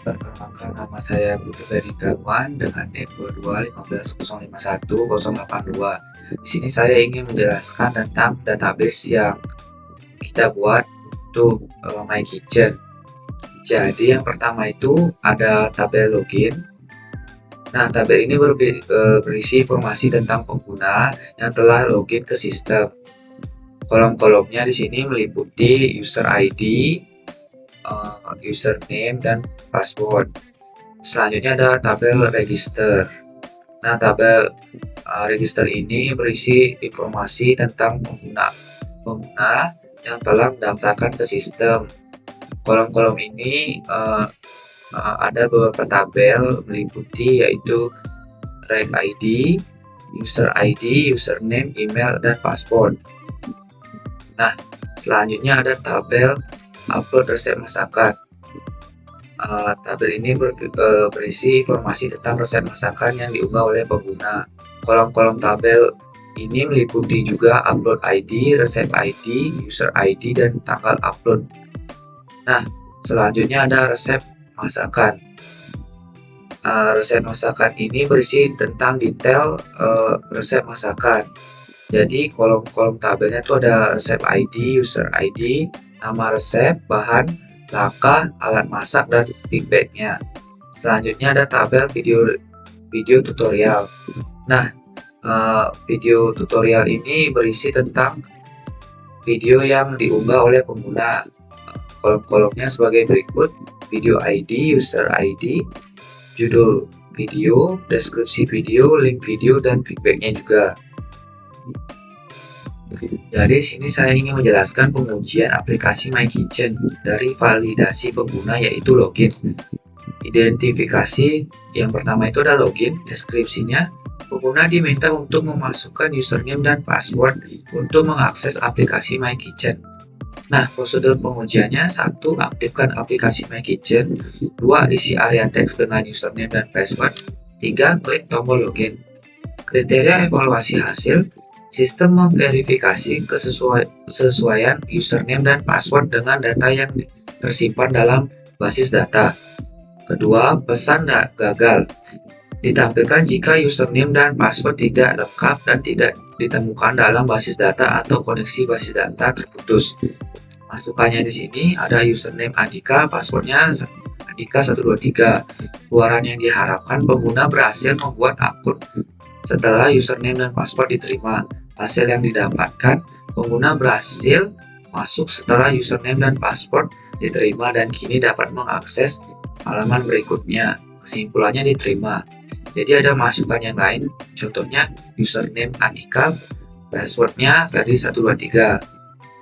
Perkenalkan, nama saya Budi Ferry Darwan dengan NIM 2215051 Di sini saya ingin menjelaskan tentang database yang kita buat untuk My Kitchen. Jadi yang pertama itu ada tabel login. Nah, tabel ini berisi informasi tentang pengguna yang telah login ke sistem. Kolom-kolomnya di sini meliputi user ID, username, dan password. Selanjutnya ada tabel register. Nah, tabel register ini berisi informasi tentang pengguna yang telah mendaftarkan ke sistem. Kolom-kolom ini ada beberapa tabel meliputi, yaitu reg ID, user ID, username, email, dan password. Nah, selanjutnya ada tabel upload resep masakan. Tabel ini berisi informasi tentang resep masakan yang diunggah oleh pengguna. Kolom-kolom tabel ini meliputi juga upload ID, resep ID, user ID, dan tanggal upload. Nah, selanjutnya ada resep masakan. Resep masakan ini berisi tentang detail resep masakan. Jadi kolom-kolom tabelnya itu ada resep ID, user ID, nama resep, bahan, langkah, alat masak, dan feedbacknya. Selanjutnya ada tabel video tutorial. Nah, video tutorial ini berisi tentang video yang diunggah oleh pengguna. Kolom-kolomnya sebagai berikut: video ID, user ID, judul video, deskripsi video, link video, dan feedbacknya juga. Jadi sini saya ingin menjelaskan pengujian aplikasi My Kitchen dari validasi pengguna, yaitu login. Identifikasi yang pertama itu ada login. Deskripsinya, pengguna diminta untuk memasukkan username dan password untuk mengakses aplikasi My Kitchen. Nah, prosedur pengujiannya: 1. Aktifkan aplikasi My Kitchen. 2. Isi area teks dengan username dan password. 3. Klik tombol login. Kriteria evaluasi hasil: sistem memverifikasi kesesuaian username dan password dengan data yang tersimpan dalam basis data. Kedua, pesan gagal: ditampilkan jika username dan password tidak lengkap dan tidak ditemukan dalam basis data atau koneksi basis data terputus. Masukannya di sini ada username Andika, passwordnya Andika123. Keluaran yang diharapkan: pengguna berhasil membuat akun setelah username dan password diterima. Hasil yang didapatkan: pengguna berhasil masuk setelah username dan password diterima dan kini dapat mengakses halaman berikutnya. Kesimpulannya diterima. Jadi ada masukan yang lain, contohnya username Andika, passwordnya Ferdi123.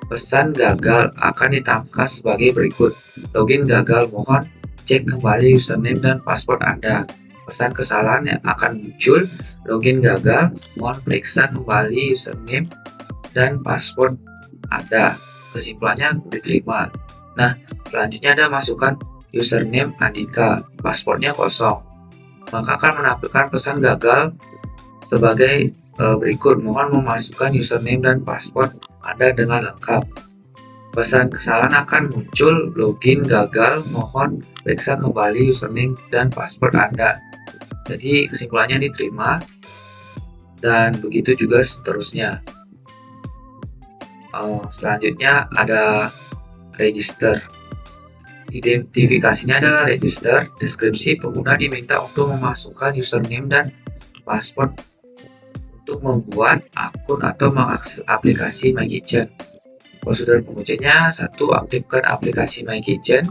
Pesan gagal akan ditampilkan sebagai berikut: login gagal, mohon cek kembali username dan password Anda. Pesan kesalahan yang akan muncul: login gagal, mohon periksa kembali username dan password Anda. Kesimpulannya diterima. Nah, selanjutnya ada masukan: username Andika, passwordnya kosong, maka akan menampilkan pesan gagal sebagai berikut: mohon memasukkan username dan password Anda dengan lengkap. Pesan kesalahan akan muncul: login gagal, mohon periksa kembali username dan password Anda. Jadi kesimpulannya diterima, dan begitu juga seterusnya. Selanjutnya ada register. Identifikasinya adalah register. Deskripsi: pengguna diminta untuk memasukkan username dan password untuk membuat akun atau mengakses aplikasi My Kitchen. Prosedur pengujiannya: 1. Aktifkan aplikasi My Kitchen.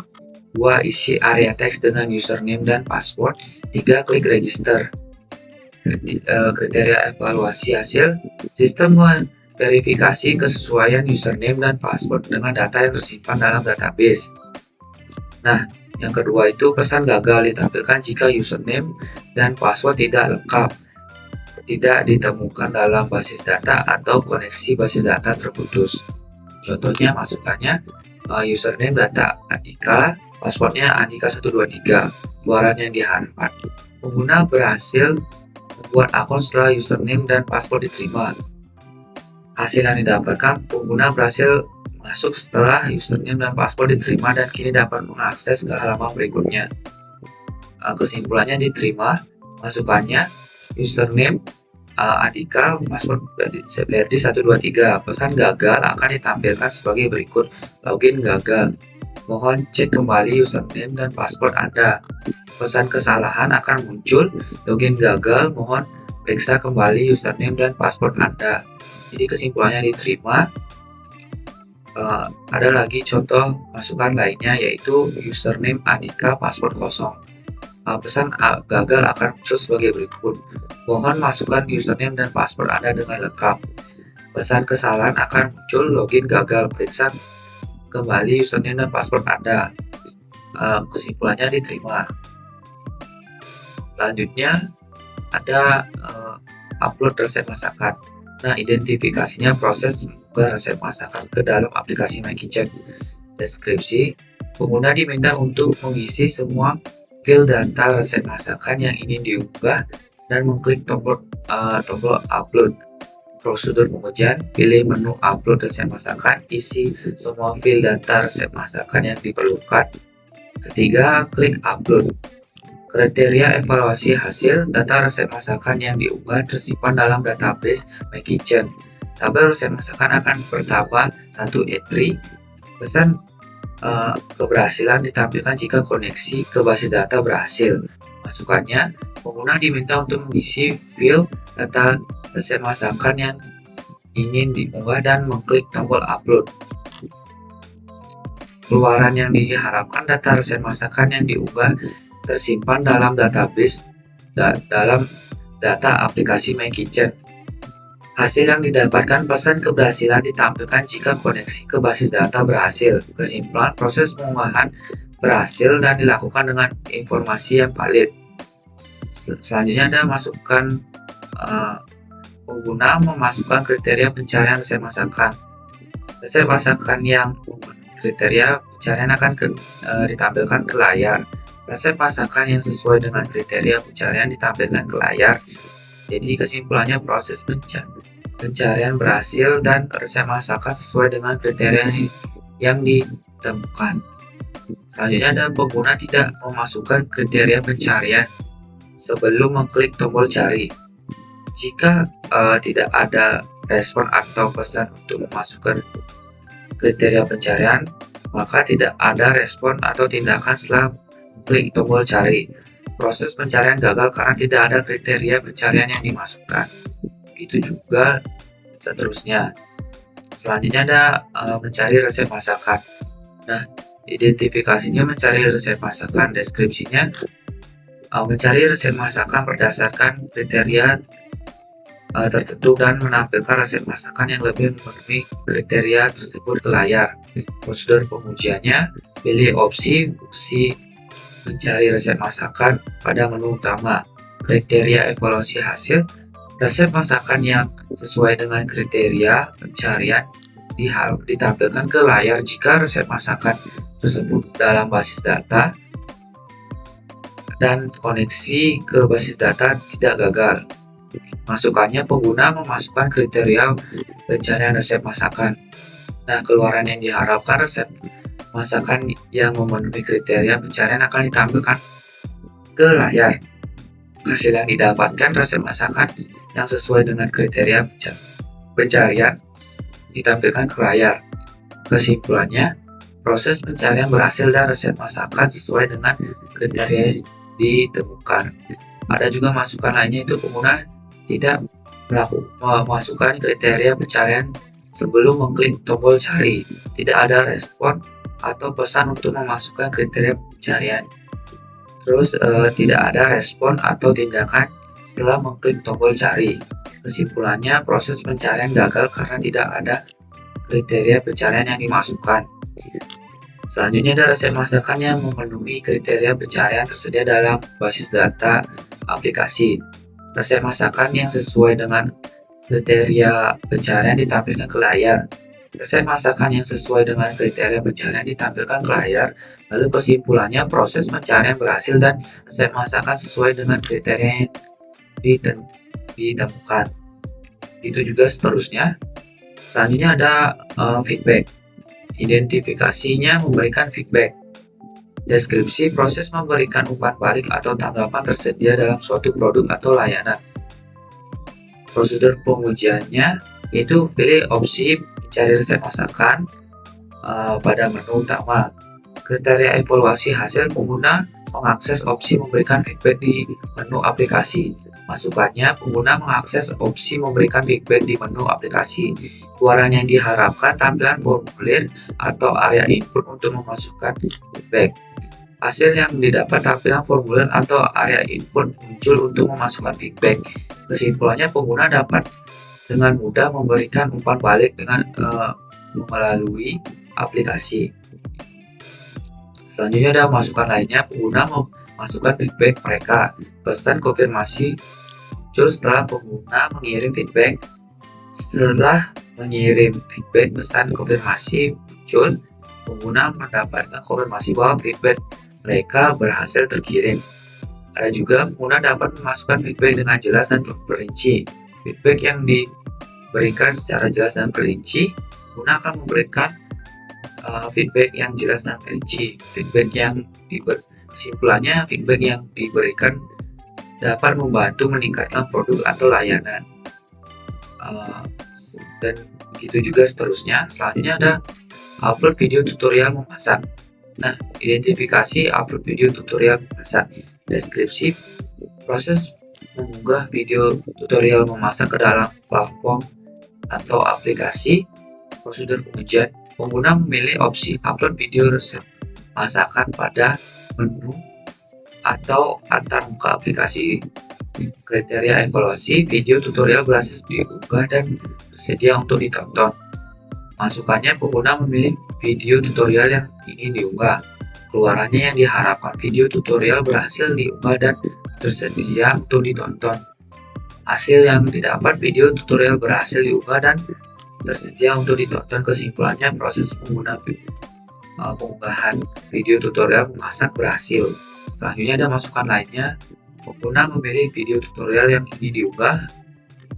2. Isi area teks dengan username dan password. 3. Klik register. Kriteria evaluasi hasil: sistem memverifikasi kesesuaian username dan password dengan data yang tersimpan dalam database. Nah, yang kedua itu pesan gagal: ditampilkan jika username dan password tidak lengkap, tidak ditemukan dalam basis data atau koneksi basis data terputus. Contohnya masukannya: username data Andika, passwordnya Andika123. Keluaran yang diharapkan: pengguna berhasil membuat akun setelah username dan password diterima. Hasil yang didapatkan: pengguna berhasil masuk setelah username dan password diterima dan kini dapat mengakses ke halaman berikutnya. Kesimpulannya diterima, masukannya username Adika, password Berdi 123. Pesan gagal akan ditampilkan sebagai berikut: login gagal, mohon cek kembali username dan password Anda. Pesan kesalahan akan muncul: login gagal, mohon periksa kembali username dan password Anda. Jadi kesimpulannya diterima. Ada lagi contoh masukan lainnya, yaitu username Adika, password kosong. Pesan gagal akan muncul sebagai berikut: mohon masukkan username dan password Anda dengan lengkap. Pesan kesalahan akan muncul: login gagal, periksa kembali username dan password Anda. Kesimpulannya diterima. Selanjutnya ada upload resep masakan. Nah, identifikasinya proses mengunggah resep masakan ke dalam aplikasi My Kitchen. Deskripsi: pengguna diminta untuk mengisi semua file data resep masakan yang ingin diunggah dan mengklik tombol upload. Prosedur pengujian: pilih menu upload resep masakan, isi semua file data resep masakan yang diperlukan. Ketiga, klik upload. Kriteria evaluasi hasil: data resep masakan yang diunggah tersimpan dalam database My Kitchen. Tabel resep masakan akan bertambah 1 entry. Pesan keberhasilan ditampilkan jika koneksi ke basis data berhasil. Masukannya, pengguna diminta untuk mengisi file data resep masakan yang ingin diunggah dan mengklik tombol upload. Keluaran yang diharapkan: data resep masakan yang diunggah tersimpan dalam database dalam data aplikasi My Kitchen. Hasil yang didapatkan: pesan keberhasilan ditampilkan jika koneksi ke basis data berhasil. Kesimpulan: proses pengunggahan berhasil dan dilakukan dengan informasi yang valid. Selanjutnya ada masukan pengguna memasukkan kriteria pencarian resep masakan. Resep masakan yang kriteria pencarian akan ditampilkan ke layar. Resep masakan yang sesuai dengan kriteria pencarian ditampilkan ke layar. Jadi kesimpulannya proses pencarian berhasil dan resep masakan sesuai dengan kriteria yang ditemukan. Selanjutnya ada pengguna tidak memasukkan kriteria pencarian sebelum mengklik tombol cari. Jika tidak ada respon atau pesan untuk memasukkan kriteria pencarian, maka tidak ada respon atau tindakan setelah klik tombol cari. Proses pencarian gagal karena tidak ada kriteria pencarian yang dimasukkan. Begitu juga seterusnya. Selanjutnya ada mencari resep masakan. Nah, identifikasinya mencari resep masakan. Deskripsinya mencari resep masakan berdasarkan kriteria tertentu dan menampilkan resep masakan yang lebih memenuhi kriteria tersebut ke layar. Prosedur pengujiannya: pilih opsi fungsi mencari resep masakan pada menu utama. Kriteria evaluasi hasil: resep masakan yang sesuai dengan kriteria pencarian ditampilkan ke layar jika resep masakan tersebut dalam basis data dan koneksi ke basis data tidak gagal. Masukannya, pengguna memasukkan kriteria pencarian resep masakan. Nah, keluaran yang diharapkan: resep masakan yang memenuhi kriteria pencarian akan ditampilkan ke layar. Hasil yang didapatkan: resep masakan yang sesuai dengan kriteria pencarian ditampilkan ke layar. Kesimpulannya, proses pencarian berhasil dan resep masakan sesuai dengan kriteria ditemukan. Ada juga masukan lainnya, itu pengguna tidak memasukkan kriteria pencarian sebelum mengklik tombol cari. Tidak ada respon atau pesan untuk memasukkan kriteria pencarian. Terus tidak ada respon atau tindakan setelah mengklik tombol cari. Kesimpulannya, proses pencarian gagal karena tidak ada kriteria pencarian yang dimasukkan. Selanjutnya ada resep masakan yang memenuhi kriteria pencarian tersedia dalam basis data aplikasi. Resep masakan yang sesuai dengan kriteria pencarian ditampilkan ke layar. Resep masakan yang sesuai dengan kriteria pencarian ditampilkan ke layar. Lalu kesimpulannya, proses pencarian berhasil dan resep masakan sesuai dengan kriteria yang ditemukan. Itu juga seterusnya. Selanjutnya ada feedback. Identifikasinya memberikan feedback. Deskripsi proses memberikan umpan balik atau tanggapan tersedia dalam suatu produk atau layanan. Prosedur pengujiannya itu pilih opsi mencari resep masakan pada menu utama. Kriteria evaluasi hasil pengguna mengakses opsi memberikan feedback di menu aplikasi. Masukannya, pengguna mengakses opsi memberikan feedback di menu aplikasi. Keluaran yang diharapkan tampilan formulir atau area input untuk memasukkan feedback. Hasil yang didapat tampilan formulir atau area input muncul untuk memasukkan feedback. Kesimpulannya, pengguna dapat dengan mudah memberikan umpan balik dengan melalui aplikasi. Selanjutnya ada masukan lainnya, pengguna memasukkan feedback mereka. Pesan konfirmasi muncul setelah pengguna mengirim feedback. Setelah mengirim feedback, pesan konfirmasi muncul, pengguna mendapatkan konfirmasi bahwa feedback mereka berhasil terkirim. Ada juga pengguna dapat memasukkan feedback dengan jelas dan terperinci. Feedback yang diberikan secara jelas dan perinci, pengguna akan memberikan feedback yang jelas dan perinci. Kesimpulannya, feedback yang diberikan dapat membantu meningkatkan produk atau layanan. Dan begitu juga seterusnya. Selanjutnya ada upload video tutorial memasak. Nah, identifikasi upload video tutorial memasak. Deskripsi proses mengunggah video tutorial memasak ke dalam platform atau aplikasi. Prosedur pengujian, pengguna memilih opsi upload video resep masakan pada menu atau antarmuka aplikasi. Kriteria evaluasi, video tutorial berhasil diunggah dan tersedia untuk ditonton. Masukannya, pengguna memilih video tutorial yang ingin diunggah. Keluarannya yang diharapkan, video tutorial berhasil diunggah dan tersedia untuk ditonton. Hasil yang didapat, video tutorial berhasil diunggah dan tersedia untuk ditonton. Kesimpulannya, proses pengunggahan video tutorial memasak berhasil. Selanjutnya ada masukan lainnya, pengguna memilih video tutorial yang ingin diunggah.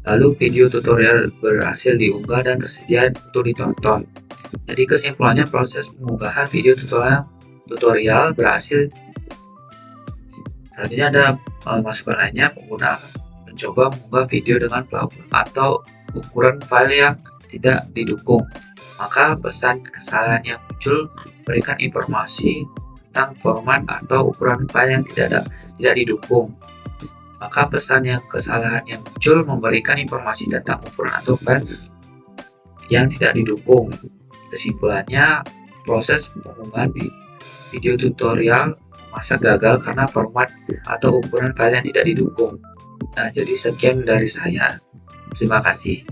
Lalu video tutorial berhasil diunggah dan tersedia untuk ditonton. Jadi kesimpulannya, proses pengunggahan video tutorial berhasil. Selanjutnya ada masukan lainnya, pengguna mencoba mengunggah video dengan platform atau ukuran file yang tidak didukung. Maka pesan kesalahan yang muncul berikan informasi tentang format atau ukuran file yang tidak didukung. Maka pesan yang kesalahan yang muncul memberikan informasi tentang ukuran atau file yang tidak didukung. Kesimpulannya, proses pengunggahan video tutorial memasak gagal karena format atau ukuran file yang tidak didukung. Nah, jadi sekian dari saya. Terima kasih.